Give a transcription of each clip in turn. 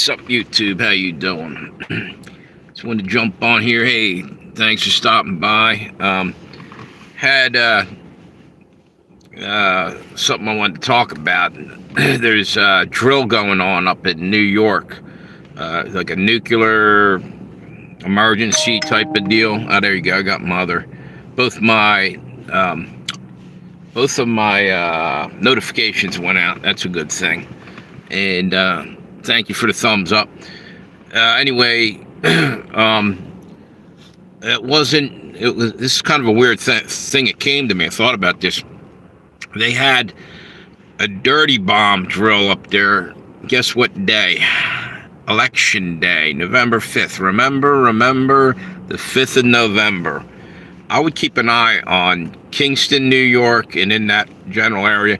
What's up, YouTube? How you doing? Just wanted to jump on here. Hey, thanks for stopping by. Had something I wanted to talk about. There's a drill going on up in New York, like a nuclear emergency type of deal. Oh, there you go. I got my other, both my notifications went out. That's a good thing. And thank you for the thumbs up. Anyway, it wasn't. It was. This is kind of a weird thing. It came to me. I thought about this. They had a dirty bomb drill up there. Guess what day? Election Day, November 5th. Remember the 5th of November. I would keep an eye on Kingston, New York, and in that general area.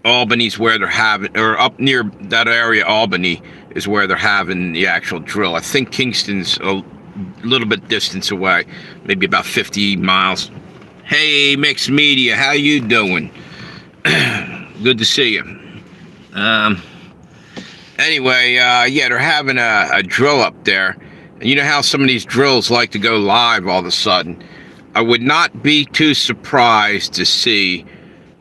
Albany's where they're having, or up near that area, Albany is where they're having the actual drill. I think Kingston's a little bit distance away, maybe about 50 miles. Hey, Mixed Media, how you doing? Good to see you. Anyway, yeah, they're having a drill up there. And you know how some of these drills like to go live all of a sudden. I would not be too surprised to see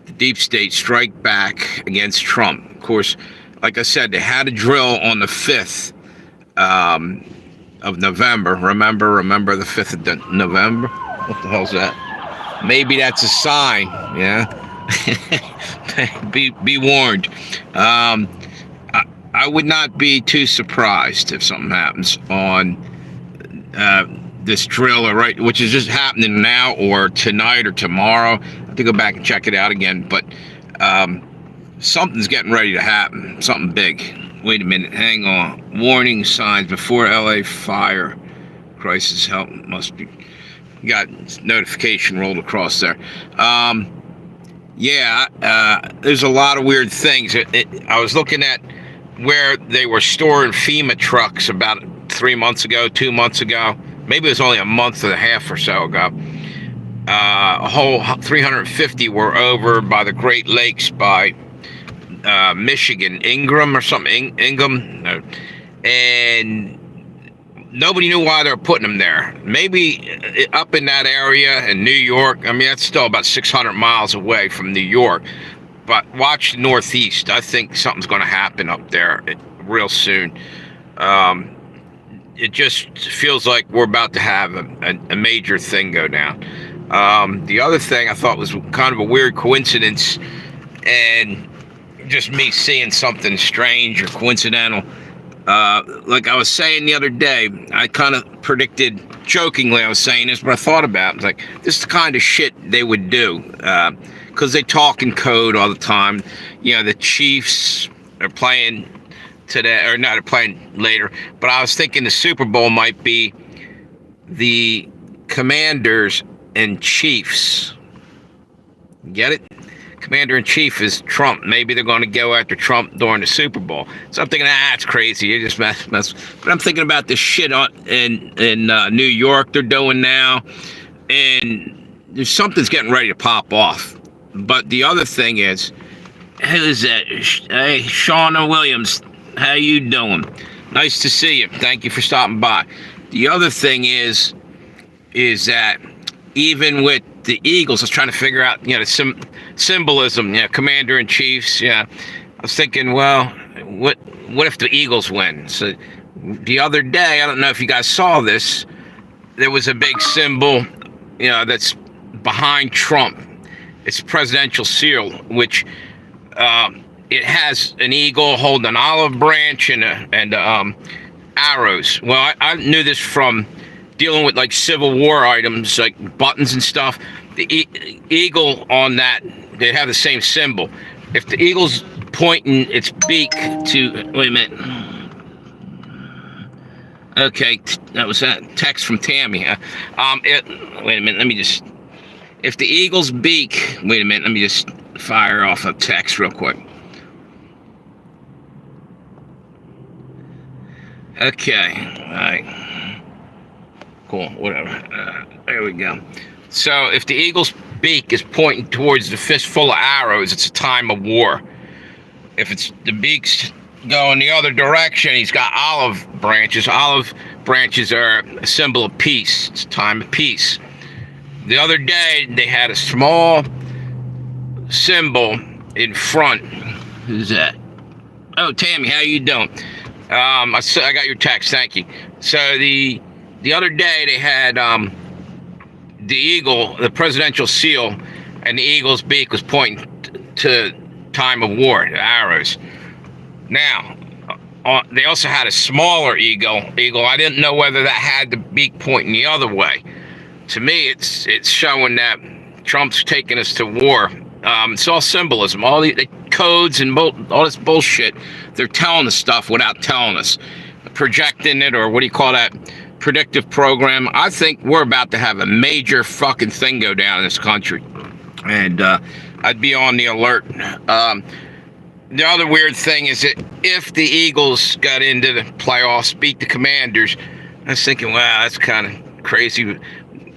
the deep state strike back against Trump. Of course, like I said, they had a drill on the 5th of November. Remember the 5th of November? What the hell's that? Maybe that's a sign, yeah? be warned. I would not be too surprised if something happens on this drill, right, which is just happening now or tonight or tomorrow. I have to go back and check it out again, but something's getting ready to happen, something big. Wait a minute, hang on. Warning signs before LA fire. Crisis help must be. Got notification rolled across there. There's a lot of weird things. I was looking at where they were storing FEMA trucks about 2 months ago. Maybe it was only a month and a half or so ago. A whole 350 were over by the Great Lakes by Michigan, Ingham or something, Ingham, and nobody knew why they were putting them there. Maybe up in that area in New York. I mean, that's still about 600 miles away from New York. But watch the Northeast. I think something's going to happen up there real soon. It just feels like we're about to have a major thing go down. The other thing I thought was kind of a weird coincidence, and just me seeing something strange or coincidental. Like I was saying the other day, I kind of predicted, jokingly I was saying this, but I thought about it. I was like, this is the kind of shit they would do. Because they talk in code all the time. You know, the Chiefs are playing today, or not, they're playing later. But I was thinking the Super Bowl might be the Commanders and Chiefs. Get it? Commander-in-Chief is Trump. Maybe they're going to go after Trump during the Super Bowl. So I'm thinking, that's crazy. You just mess. But I'm thinking about this shit in New York they're doing now. And there's something's getting ready to pop off. But the other thing is, who's that? Hey, Shauna Williams, how you doing? Nice to see you. Thank you for stopping by. The other thing is that even with the Eagles, I was trying to figure out, the symbolism, Commander-in-Chiefs, I was thinking, well, what if the Eagles win? So the other day, I don't know if you guys saw this, there was a big symbol, that's behind Trump. It's a presidential seal, which it has an eagle holding an olive branch and arrows. Well, I knew this from dealing with like Civil War items, like buttons and stuff. The eagle on that, they have the same symbol. If the eagle's pointing its beak to, wait a minute. Okay, that was that text from Tammy. Wait a minute, let me just. If the eagle's beak, wait a minute, let me just fire off a text real quick. Okay, all right. Cool, whatever. There we go. So if the eagle's beak is pointing towards the fistful of arrows, it's a time of war. If it's the beak's going the other direction, he's got olive branches. Olive branches are a symbol of peace. It's a time of peace. The other day, they had a small symbol in front. Who's that? Oh, Tammy, how you doing? I got your text. Thank you. So the other day they had the eagle, the presidential seal, and the eagle's beak was pointing to time of war, the arrows. Now, they also had a smaller eagle. I didn't know whether that had the beak pointing the other way. To me, it's showing that Trump's taking us to war. It's all symbolism, all the codes and all this bullshit. They're telling us stuff without telling us, projecting it, or what do you call that? Predictive program. I think we're about to have a major fucking thing go down in this country, and I'd be on the alert. The other weird thing is that if the Eagles got into the playoffs, beat the Commanders, I was thinking, wow, that's kind of crazy.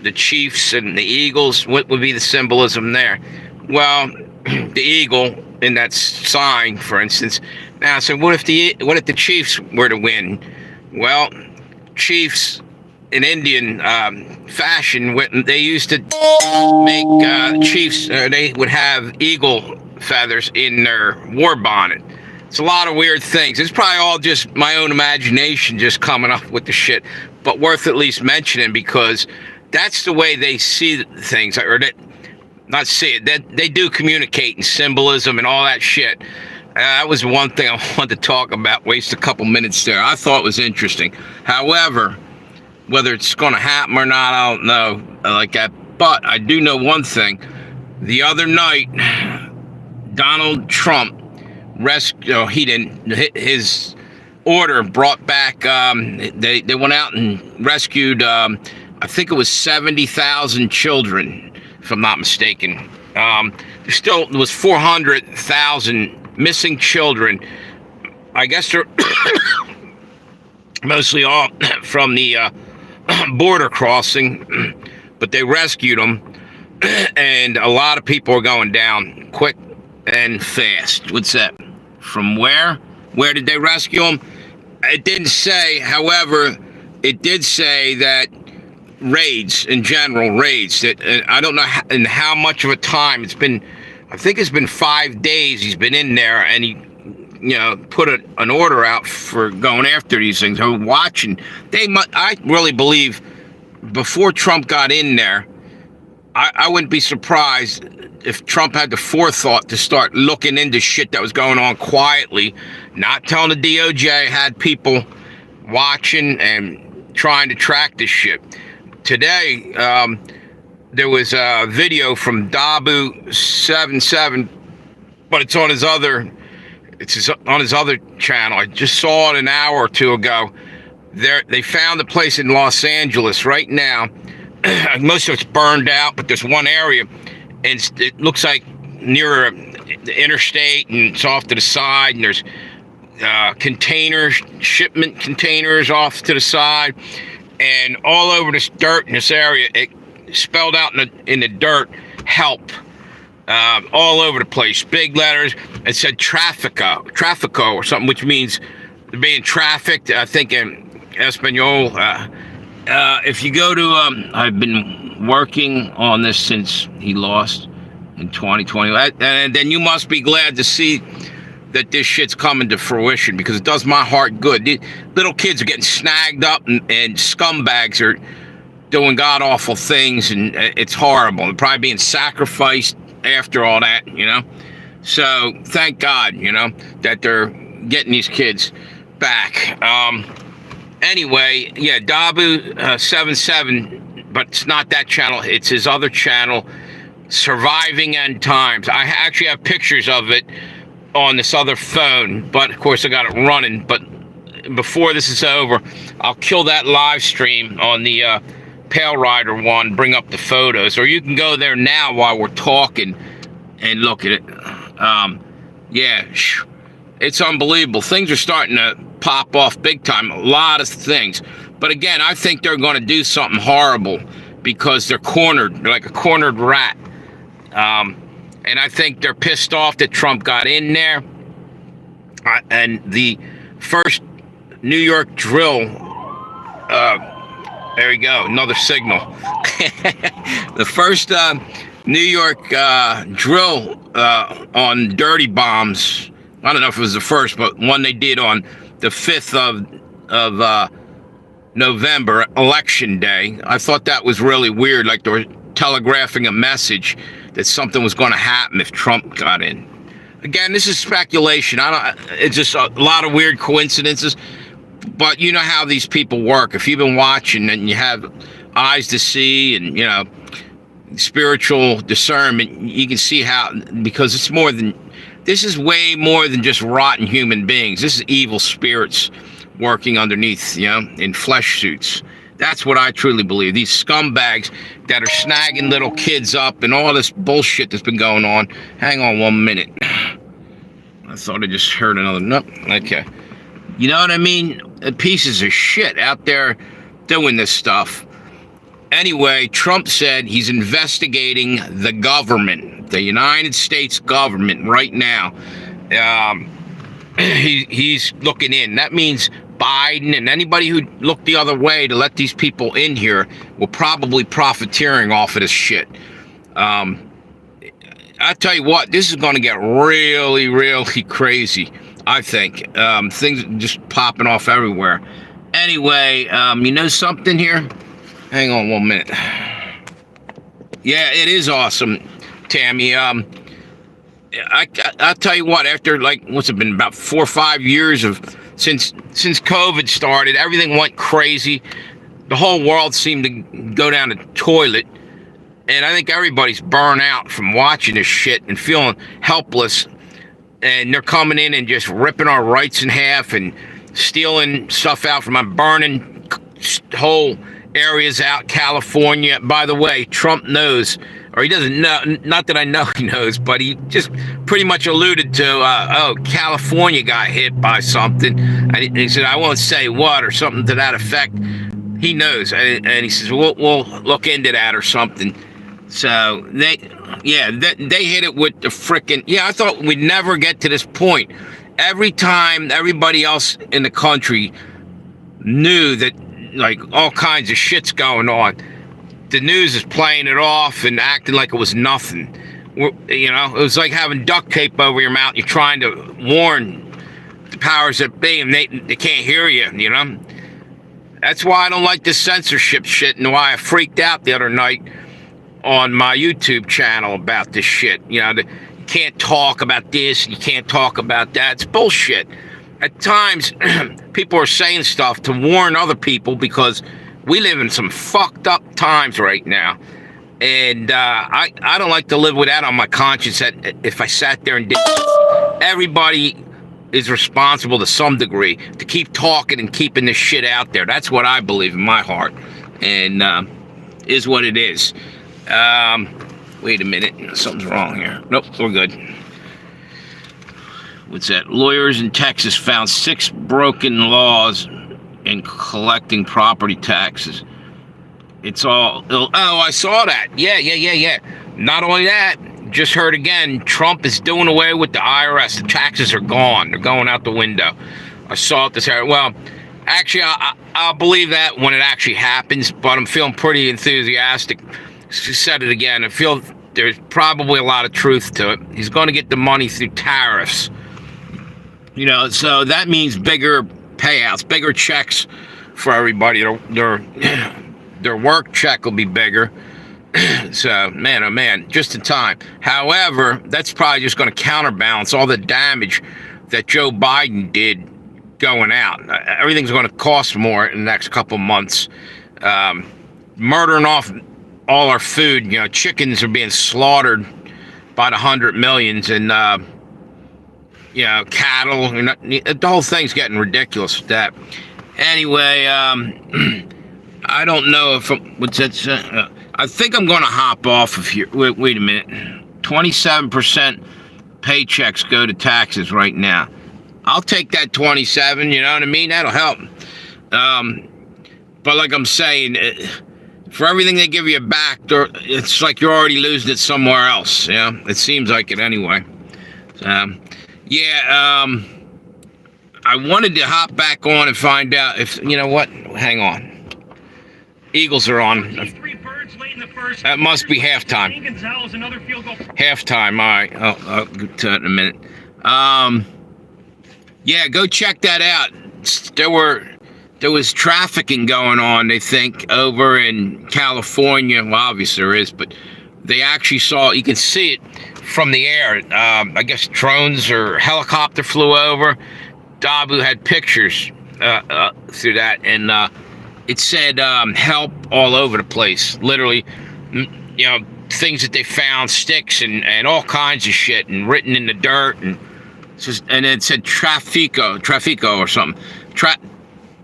The Chiefs and the Eagles, what would be the symbolism there? Well, the eagle in that sign, for instance. Now, so what if the Chiefs were to win? Well, Chiefs in Indian fashion, they used to make Chiefs. They would have eagle feathers in their war bonnet. It's a lot of weird things. It's probably all just my own imagination, just coming up with the shit, but worth at least mentioning because that's the way they see things, or that. Not see it. That they do communicate in symbolism and all that shit. That was one thing I wanted to talk about. Waste a couple minutes there. I thought it was interesting. However, whether it's going to happen or not, I don't know like that. But I do know one thing. The other night, Donald Trump rescued. He didn't. His order brought back. They went out and rescued. I think it was 70,000 children. If I'm not mistaken. There still was 400,000 missing children. I guess they're mostly all from the border crossing, but they rescued them, and a lot of people are going down quick and fast. What's that? From where? Where did they rescue them? It didn't say. However, it did say that raids in general, that I don't know in how much of a time it's been. I think it's been 5 days he's been in there, and he put an order out for going after these things. I'm watching. I really believe before Trump got in there, I wouldn't be surprised if Trump had the forethought to start looking into shit that was going on quietly, not telling the DOJ, had people watching and trying to track this shit. Today, there was a video from Dabu77, but it's on his other channel. I just saw it an hour or two ago. They found a place in Los Angeles right now. Most of it's burned out, but there's one area, and it looks like near the interstate, and it's off to the side, and there's shipment containers off to the side. And all over this dirt in this area, it spelled out in the dirt, help, all over the place. Big letters. It said Trafico or something, which means they're being trafficked. I think in Espanol. If you go to, I've been working on this since he lost in 2020. And then you must be glad to see that this shit's coming to fruition, because it does my heart good. The little kids are getting snagged up, and scumbags are doing god-awful things, and it's horrible. They're probably being sacrificed after all that, So, thank God, that they're getting these kids back. Anyway, yeah, Dabu77, but it's not that channel. It's his other channel, Surviving End Times. I actually have pictures of it on this other phone, but of course I got it running. But before this is over, I'll kill that live stream on the Pale Rider one, bring up the photos, or you can go there now while we're talking and look at it. Yeah, it's unbelievable. Things are starting to pop off big time, a lot of things. But again, I think they're going to do something horrible because they're cornered. They're like a cornered rat. And I think they're pissed off that Trump got in there. And the first New York drill, there we go, another signal. The first New York drill on dirty bombs, I don't know if it was the first, but one they did on the 5th of November, Election Day. I thought that was really weird, like they were telegraphing a message that something was going to happen if Trump got in. Again, this is speculation. It's just a lot of weird coincidences. But you know how these people work. If you've been watching and you have eyes to see and, you know, spiritual discernment, you can see how, because it's more than, this is way more than just rotten human beings. This is evil spirits working underneath, you know, in flesh suits. That's what I truly believe. These scumbags that are snagging little kids up and all this bullshit that's been going on. Hang on 1 minute. I thought I just heard another. Nope. Okay. You know what I mean? Pieces of shit out there doing this stuff. Anyway, Trump said he's investigating the government, the United States government right now. He's looking in. That means Biden and anybody who looked the other way to let these people in here will probably profiteering off of this shit. I tell you what, this is going to get really, really crazy, I think. Things just popping off everywhere. Anyway, you know something here? Hang on 1 minute. Yeah, it is awesome, Tammy. I'll tell you what, after like, what's it been, about 4 or 5 years of, since COVID started, everything went crazy. The whole world seemed to go down the toilet. And I think everybody's burned out from watching this shit and feeling helpless. And they're coming in and just ripping our rights in half and stealing stuff out from them, burning whole areas out, California. By the way, Trump knows, or he doesn't know, not that I know he knows, but he just pretty much alluded to, California got hit by something. And he said, I won't say what, or something to that effect. He knows. And he says, we'll look into that or something. So they hit it with the frickin', I thought we'd never get to this point. Every time everybody else in the country knew that, like, all kinds of shit's going on, the news is playing it off and acting like it was nothing. It was like having duct tape over your mouth. You're trying to warn the powers that be, and they can't hear you, you know? That's why I don't like this censorship shit, and why I freaked out the other night on my YouTube channel about this shit. You can't talk about this, you can't talk about that. It's bullshit. At times, people are saying stuff to warn other people because we live in some fucked up times right now. And I don't like to live with that on my conscience, that if I sat there and did, everybody is responsible to some degree to keep talking and keeping this shit out there. That's what I believe in my heart, and is what it is. Wait a minute, something's wrong here. Nope, we're good. What's that? Lawyers in Texas found 6 broken laws in collecting property taxes. It's all, I saw that. Yeah. Not only that, just heard again, Trump is doing away with the IRS. The taxes are gone. They're going out the window. I saw it this area. Well, actually, I'll believe that when it actually happens, but I'm feeling pretty enthusiastic. She said it again. I feel there's probably a lot of truth to it. He's going to get the money through tariffs. So that means bigger payouts, bigger checks for everybody. Their work check will be bigger. So, man, oh man, just in time. However, that's probably just going to counterbalance all the damage that Joe Biden did going out. Everything's going to cost more in the next couple months. Murdering off all our food. Chickens are being slaughtered by the 100 millions, and cattle. The whole thing's getting ridiculous with that. Anyway, I don't know if what's that. I think I'm going to hop off of here. Wait a minute. 27% paychecks go to taxes right now. I'll take that 27. You know what I mean? That'll help. But like I'm saying, for everything they give you back, it's like you're already losing it somewhere else. Yeah, it seems like it anyway. I wanted to hop back on and find out if, you know what? Hang on. Eagles are on. That must be halftime. Halftime. All right. I'll get to it in a minute. Yeah, go check that out. There was trafficking going on, they think, over in California. Well, obviously there is, but they actually saw, you can see it from the air. I guess drones or helicopter flew over. Dabu had pictures through that, and it said help all over the place. Literally, you know, things that they found, sticks and all kinds of shit, and written in the dirt, and it said trafico or something.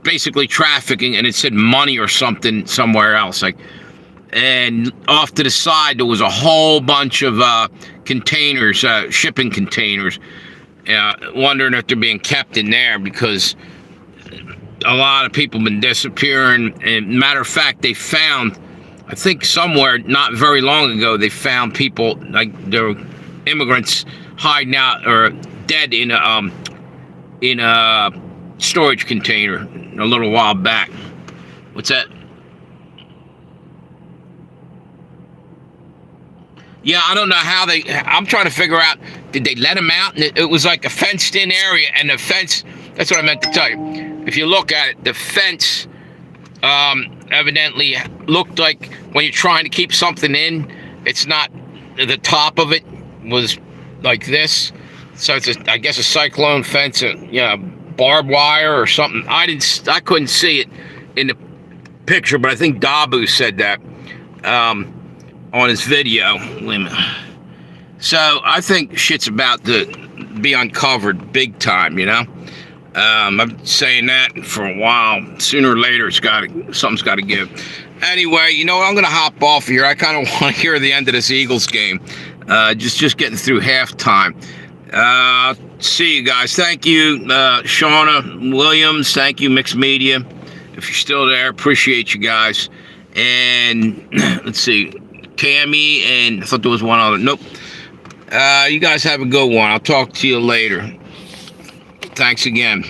Basically trafficking, and it said money or something somewhere else. Like, and off to the side there was a whole bunch of containers, shipping containers. Wondering if they're being kept in there, because a lot of people have been disappearing. And matter of fact, they found, I think somewhere not very long ago, they found people, like there were immigrants hiding out or dead in a storage container a little while back. What's that? Yeah, I don't know how I'm trying to figure out, did they let them out? And it was like a fenced-in area, and the fence, that's what I meant to tell you. If you look at it, the fence evidently looked like when you're trying to keep something in, it's not, the top of it was like this. So it's, I guess, a cyclone fence, barbed wire or something. I couldn't see it in the picture, but I think Dabu said that on his video. Wait a minute. So I think shit's about to be uncovered big time, you know? I've been saying that for a while. Sooner or later, something's got to give. Anyway, you know what? I'm going to hop off here. I kind of want to hear the end of this Eagles game. Just getting through halftime. See you guys. Thank you, Shauna Williams. Thank you, Mixed Media. If you're still there, appreciate you guys. And let's see, Cammy, and I thought there was one other. Nope. You guys have a good one. I'll talk to you later. Thanks again.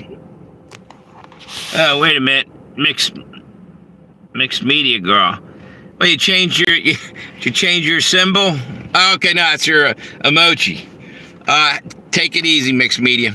Oh, wait a minute. Mixed Media girl. Well, you change your symbol? Oh, okay, no, it's your emoji. Take it easy, Mixed Media.